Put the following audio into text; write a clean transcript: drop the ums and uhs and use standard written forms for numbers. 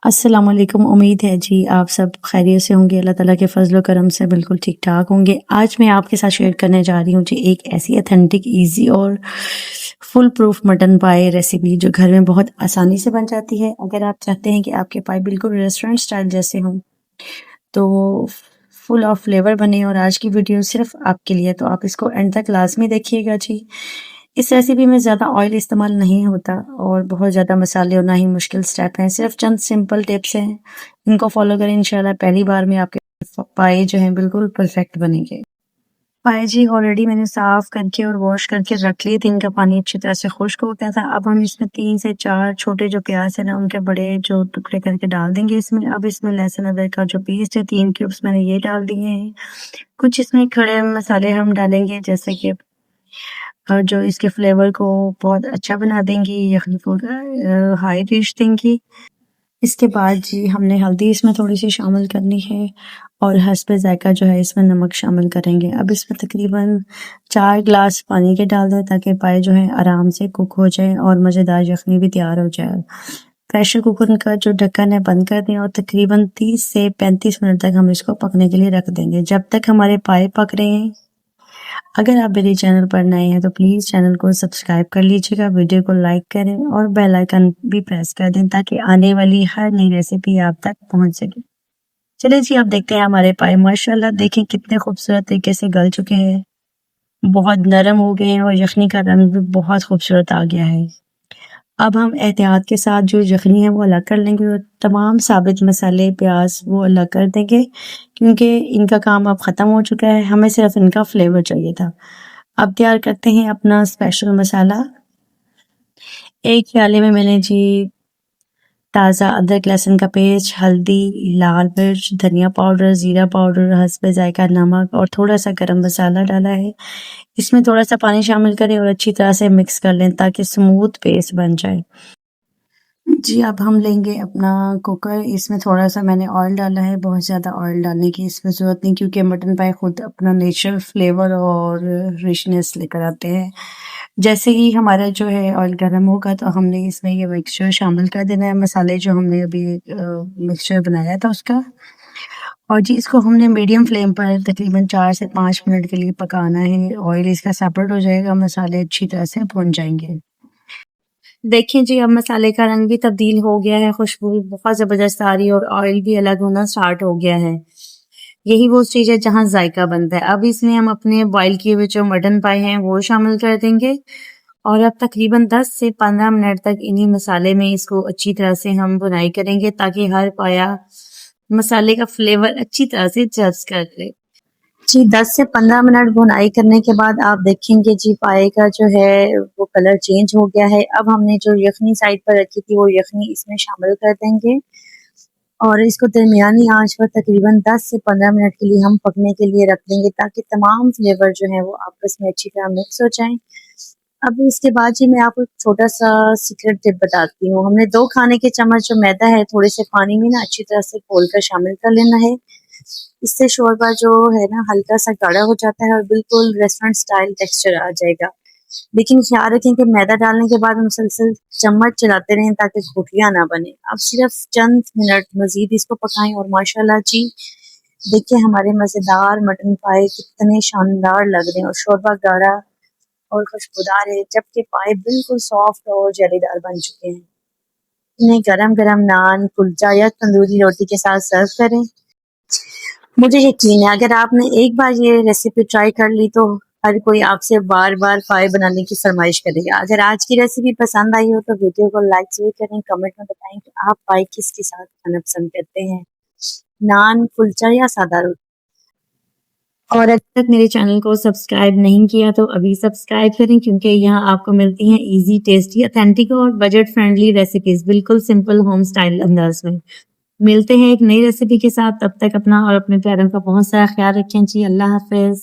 अस्सलाम वालेकुम। उम्मीद है जी आप सब खैरियत से होंगे, अल्लाह ताला के फ़ज़ल व करम से बिल्कुल ठीक-ठाक होंगे। आज मैं आपके साथ शेयर करने जा रही हूँ जी एक ऐसी ऑथेंटिक, ईज़ी और फुल प्रूफ मटन पाई रेसिपी जो घर में बहुत आसानी से बन जाती है। अगर आप चाहते हैं कि आपके पाई बिल्कुल रेस्टोरेंट स्टाइल जैसे हों, तो फुल ऑफ फ्लेवर बने और आज की वीडियो सिर्फ़ आपके लिए, तो आप इसको एंड तक लाज़मी देखिएगा जी। इस रेसिपी में ज़्यादा ऑयल इस्तेमाल नहीं होता और बहुत ज़्यादा मसाले और ना ही मुश्किल स्टेप हैं, सिर्फ चंद सिंपल टिप्स हैं। इनको फॉलो करें, इंशाल्लाह पहली बार में आपके पाए जो हैं बिल्कुल परफेक्ट बनेंगे। पाए जी ऑलरेडी मैंने साफ करके और वॉश करके रख लिए थे, इनका पानी अच्छी तरह से खुश्क हो गया था। अब हम इसमें 3 से 4 छोटे जो प्याज है ना, उनके बड़े जो टुकड़े करके डाल देंगे इसमें। अब इसमें लहसुन अदरक का जो पेस्ट है 3 क्यूब्स मैंने ये डाल दिए हैं। कुछ इसमें खड़े मसाले हम डालेंगे, जैसे कि जो इसके फ्लेवर को बहुत अच्छा बना देंगी, यखनी को हाई टेस्ट देंगी। इसके बाद जी हमने हल्दी इसमें थोड़ी सी शामिल करनी है और हस्बे ज़ायका जो है इसमें नमक शामिल करेंगे। अब इसमें तकरीबन 4 ग्लास पानी के डाल दें ताकि पाए जो है आराम से कुक हो जाए और मज़ेदार यखनी भी तैयार हो जाए। प्रेशर कुकर का जो ढक्कन है बंद कर दें और तकरीबन 30 से 35 मिनट तक हम इसको पकने के लिए रख देंगे, जब तक हमारे पाए पक रहे हैं। अगर आप मेरे चैनल पर नए हैं तो प्लीज़ चैनल को सब्सक्राइब कर लीजिएगा, वीडियो को लाइक करें और बेल आइकन भी प्रेस कर दें ताकि आने वाली हर नई रेसिपी आप तक पहुंच सके। चलिए जी, अब देखते हैं हमारे पाए। माशाल्लाह देखें कितने खूबसूरत तरीके से गल चुके हैं, बहुत नरम हो गए हैं और यखनी का रंग भी बहुत खूबसूरत आ गया है। अब हम एहतियात के साथ जो यखनी है वो अलग कर लेंगे और तमाम साबित मसाले, प्याज वो अलग कर देंगे, क्योंकि इनका काम अब ख़त्म हो चुका है, हमें सिर्फ इनका फ्लेवर चाहिए था। अब तैयार करते हैं अपना स्पेशल मसाला। एक प्याले में मैंने जी ताज़ा अदरक लहसुन का पेस्ट, हल्दी, लाल मिर्च, धनिया पाउडर, ज़ीरा पाउडर, हस्बे ज़ायका नमक और थोड़ा सा गरम मसाला डाला है। इसमें थोड़ा सा पानी शामिल करें और अच्छी तरह से मिक्स कर लें ताकि स्मूथ पेस्ट बन जाए। जी, अब हम लेंगे अपना कुकर। इसमें थोड़ा-सा मैंने ऑयल डाला है, बहुत ज़्यादा ऑयल डालने की इसमें ज़रूरत नहीं, क्योंकि मटन पाई खुद अपना नेचुरल फ्लेवर और रिचनेस लेकर आते हैं। जैसे ही हमारा जो है ऑयल गर्म होगा तो हमने इसमें ये मिक्सचर शामिल कर देना है, मसाले जो हमने अभी मिक्सचर बनाया था उसका। और जी इसको हमने मीडियम फ्लेम पर तकरीबन 4 से 5 मिनट के लिए पकाना है। ऑयल इसका सेपरेट हो जाएगा, मसाले अच्छी तरह से भुन जाएँगे। देखिए जी, अब मसाले का रंग भी तब्दील हो गया है, खुशबू बहुत ज़बरदस्त आ रही है और ऑयल भी अलग होना स्टार्ट हो गया है। यही वो स्टेज है जहाँ जायका बनता है। अब इसमें हम अपने बॉईल किए हुए जो मटन पाए हैं वो शामिल कर देंगे और अब तकरीबन 10 से 15 मिनट तक इन्हीं मसाले में इसको अच्छी तरह से हम भुनाई करेंगे ताकि हर पाया मसाले का फ्लेवर अच्छी तरह से जज़्ब कर ले। जी 10 से 15 मिनट भुनाई करने के बाद आप देखेंगे जी पाए का जो है वो कलर चेंज हो गया है। अब हमने जो यखनी साइड पर रखी थी वो यखनी इसमें शामिल कर देंगे और इसको दरमियानी आंच पर तकरीबन 10 से 15 मिनट के लिए हम पकने के लिए रख देंगे ताकि तमाम फ्लेवर जो है वो आपस में अच्छी तरह मिक्स हो जाएं। अब इसके बाद जी मैं आपको एक छोटा सा सीक्रेट टिप बताती हूँ। हमने 2 खाने के चम्मच जो मैदा है थोड़े से पानी में ना अच्छी तरह से घोल कर शामिल कर लेना है। इससे शोरबा जो है ना हल्का सा गाढ़ा हो जाता है और बिल्कुल रेस्टोरेंट स्टाइल टेक्सचर आ जाएगा। लेकिन ख्याल रखें कि मैदा डालने के बाद मुसलसल चम्मच चलाते रहें ताकि गुठलियां ना बने। अब सिर्फ चंद मिनट मजीद इसको पकाएं और माशाल्लाह जी देखिए हमारे मज़ेदार मटन पाए कितने शानदार लग रहे हैं और शोरबा गाढ़ा और खुशबूदार है, जबकि पाए बिल्कुल सॉफ्ट और जलीदार बन चुके हैं। इन्हें गरम गरम नान, कुलचा या तंदूरी रोटी के साथ सर्व करें। मुझे यकीन है अगर आपने एक बार ये रेसिपी ट्राई कर ली तो हर कोई आपसे बार-बार पाए बनाने की फरमाइश करेगा। अगर आज की रेसिपी पसंद आई हो तो वीडियो को लाइक ज़रूर करें, कमेंट में बताएं कि आप पाए किसके साथ खाना पसंद करते हैं, नान, कुलचा या सादा रोटी। और अब तक मेरे चैनल को सब्सक्राइब नहीं किया तो अभी सब्सक्राइब करें, क्योंकि यहाँ आपको मिलती हैं इजी, टेस्टी, ऑथेंटिक और बजट फ्रेंडली रेसिपीज बिल्कुल सिंपल होम स्टाइल अंदाज में। मिलते हैं एक नई रेसिपी के साथ, तब तक अपना और अपने प्यारों का बहुत सारा ख्याल रखें जी। अल्लाह हाफिज।